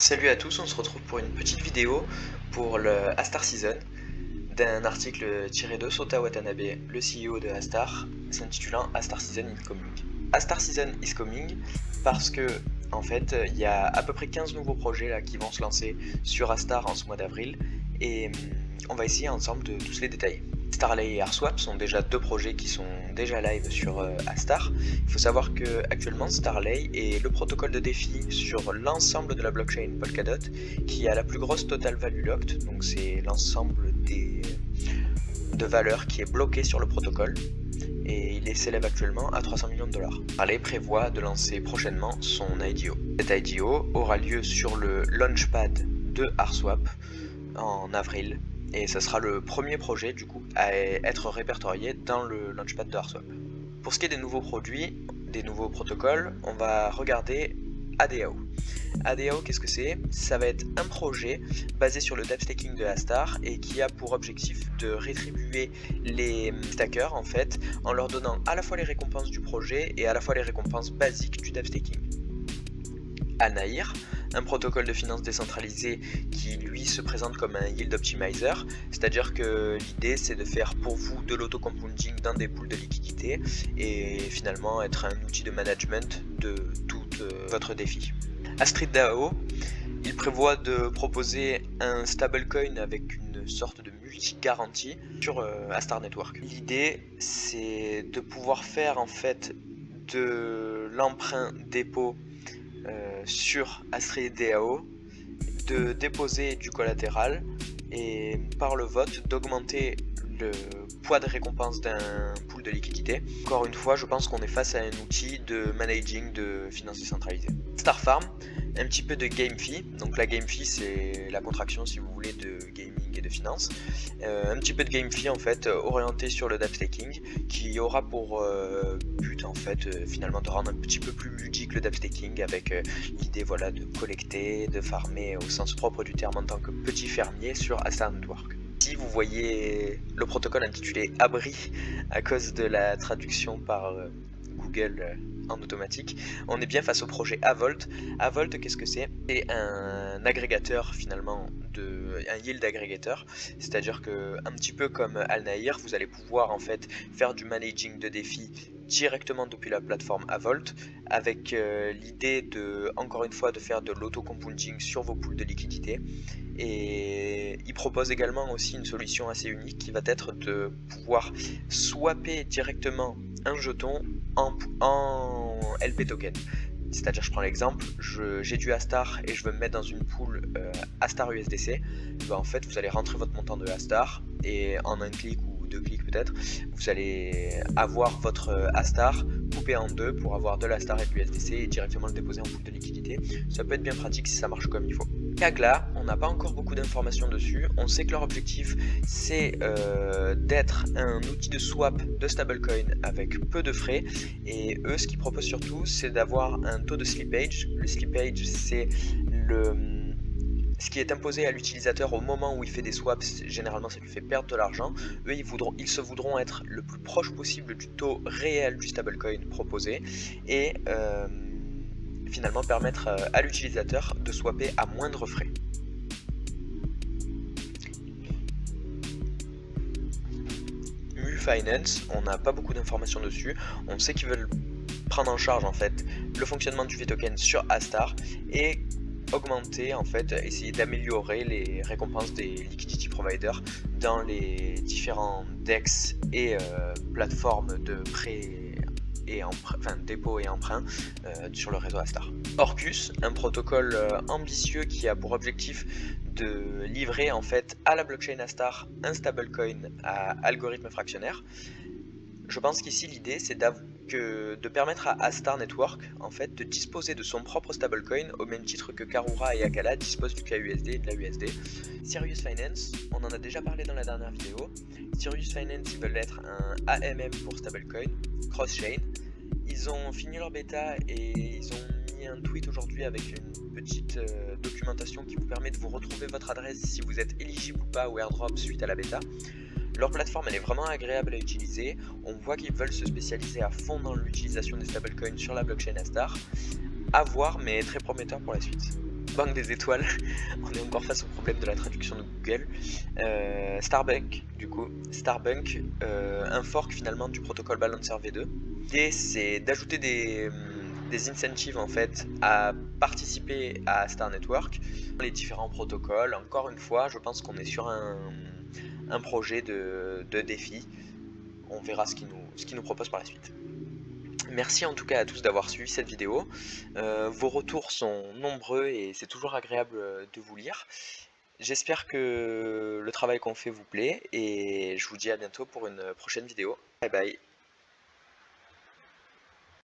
Salut à tous, on se retrouve pour une petite vidéo pour le Astar Season d'un article tiré de Sota Watanabe, le CEO de Astar, s'intitulant Astar Season is coming. Astar Season is coming parce que en fait il y a à peu près 15 nouveaux projets là, qui vont se lancer sur Astar en ce mois d'avril et on va essayer ensemble de tous les détailler. Starlay et AirSwap sont déjà deux projets qui sont déjà live sur Astar. Il faut savoir que actuellement Starlay est le protocole de défi sur l'ensemble de la blockchain Polkadot qui a la plus grosse total value locked, donc c'est l'ensemble de valeurs qui est bloqué sur le protocole et il s'élève actuellement à 300 millions de dollars. Starlay prévoit de lancer prochainement son IDO. Cet IDO aura lieu sur le launchpad de AirSwap en avril. Et ça sera le premier projet du coup à être répertorié dans le launchpad de AirSwap. Pour ce qui est des nouveaux produits, des nouveaux protocoles, on va regarder ADAO. ADAO, qu'est-ce que c'est? Ça va être un projet basé sur le dApp staking de Astar et qui a pour objectif de rétribuer les stackers en fait en leur donnant à la fois les récompenses du projet et à la fois les récompenses basiques du dApp staking. Alnair, un protocole de finance décentralisé qui lui se présente comme un yield optimizer, c'est-à-dire que l'idée c'est de faire pour vous de l'auto-compounding dans des pools de liquidité et finalement être un outil de management de tout votre défi. Astrid DAO, il prévoit de proposer un stablecoin avec une sorte de multi-garantie sur Astar Network. L'idée c'est de pouvoir faire en fait de l'emprunt dépôt sur Astrid DAO, de déposer du collatéral et par le vote d'augmenter le poids de récompense d'un pool de liquidité. Encore une fois, je pense qu'on est face à un outil de managing de finances décentralisées. Starfarm, un petit peu de game fee. Donc la game fee c'est la contraction si vous voulez de gaming et de finance. Un petit peu de game fee en fait orienté sur le dApp staking qui aura pour but en fait finalement de rendre un petit peu plus ludique le dApp staking avec l'idée voilà de collecter, de farmer au sens propre du terme en tant que petit fermier sur Astar Network. Ici vous voyez le protocole intitulé Abri à cause de la traduction par Google en automatique. On est bien face au projet Avolt. Avolt, qu'est-ce que c'est? C'est un agrégateur finalement, un yield agrégateur, c'est-à-dire que un petit peu comme Alnair, vous allez pouvoir en fait faire du managing de défis directement depuis la plateforme Avolt avec l'idée de, encore une fois, de faire de l'auto-compounding sur vos pools de liquidité. Et il propose également aussi une solution assez unique qui va être de pouvoir swapper directement un jeton en LP token. C'est-à-dire, je prends l'exemple, j'ai du Astar et je veux me mettre dans une pool Astar USDC. En fait, vous allez rentrer votre montant de Astar et en un clic ou deux clics peut-être, vous allez avoir votre Astar coupé en deux pour avoir de l'Astar et de l'USDC et directement le déposer en pool de liquidité. Ça peut être bien pratique si ça marche comme il faut. Kagla, on n'a pas encore beaucoup d'informations dessus. On sait que leur objectif c'est d'être un outil de swap de stablecoin avec peu de frais et eux ce qu'ils proposent surtout c'est d'avoir un taux de slippage. Le slippage c'est ce qui est imposé à l'utilisateur au moment où il fait des swaps. Généralement ça lui fait perdre de l'argent. Eux ils se voudront être le plus proche possible du taux réel du stablecoin proposé et finalement permettre à l'utilisateur de swapper à moindre frais. Finance, on n'a pas beaucoup d'informations dessus. On sait qu'ils veulent prendre en charge en fait le fonctionnement du V-token sur Astar et augmenter en fait, essayer d'améliorer les récompenses des liquidity providers dans les différents DEX et plateformes de prêt et dépôt et emprunt sur le réseau Astar. Orcus, un protocole ambitieux qui a pour objectif de livrer en fait à la blockchain Astar un stablecoin à algorithme fractionnaire. Je pense qu'ici l'idée c'est de permettre à Astar Network en fait de disposer de son propre stablecoin au même titre que Karura et Akala disposent du KUSD et de la USD. Sirius Finance, on en a déjà parlé dans la dernière vidéo. Sirius Finance ils veulent être un AMM pour stablecoin, cross-chain. Ils ont fini leur bêta et ils ont mis un tweet aujourd'hui avec une petite documentation qui vous permet de vous retrouver votre adresse si vous êtes éligible ou pas au airdrop suite à la bêta. Leur plateforme elle est vraiment agréable à utiliser, on voit qu'ils veulent se spécialiser à fond dans l'utilisation des stablecoins sur la blockchain Astar. À voir mais très prometteur pour la suite. Banque des étoiles, on est encore face au problème de la traduction de Google. Starbunk, du coup, Starbunk, un fork finalement du protocole Balancer V2. L'idée c'est d'ajouter des incentives en fait à participer à Star Network, les différents protocoles. Encore une fois, je pense qu'on est sur un projet de défi. On verra ce qu'il nous propose par la suite. Merci en tout cas à tous d'avoir suivi cette vidéo. Vos retours sont nombreux et c'est toujours agréable de vous lire. J'espère que le travail qu'on fait vous plaît et je vous dis à bientôt pour une prochaine vidéo. Bye bye.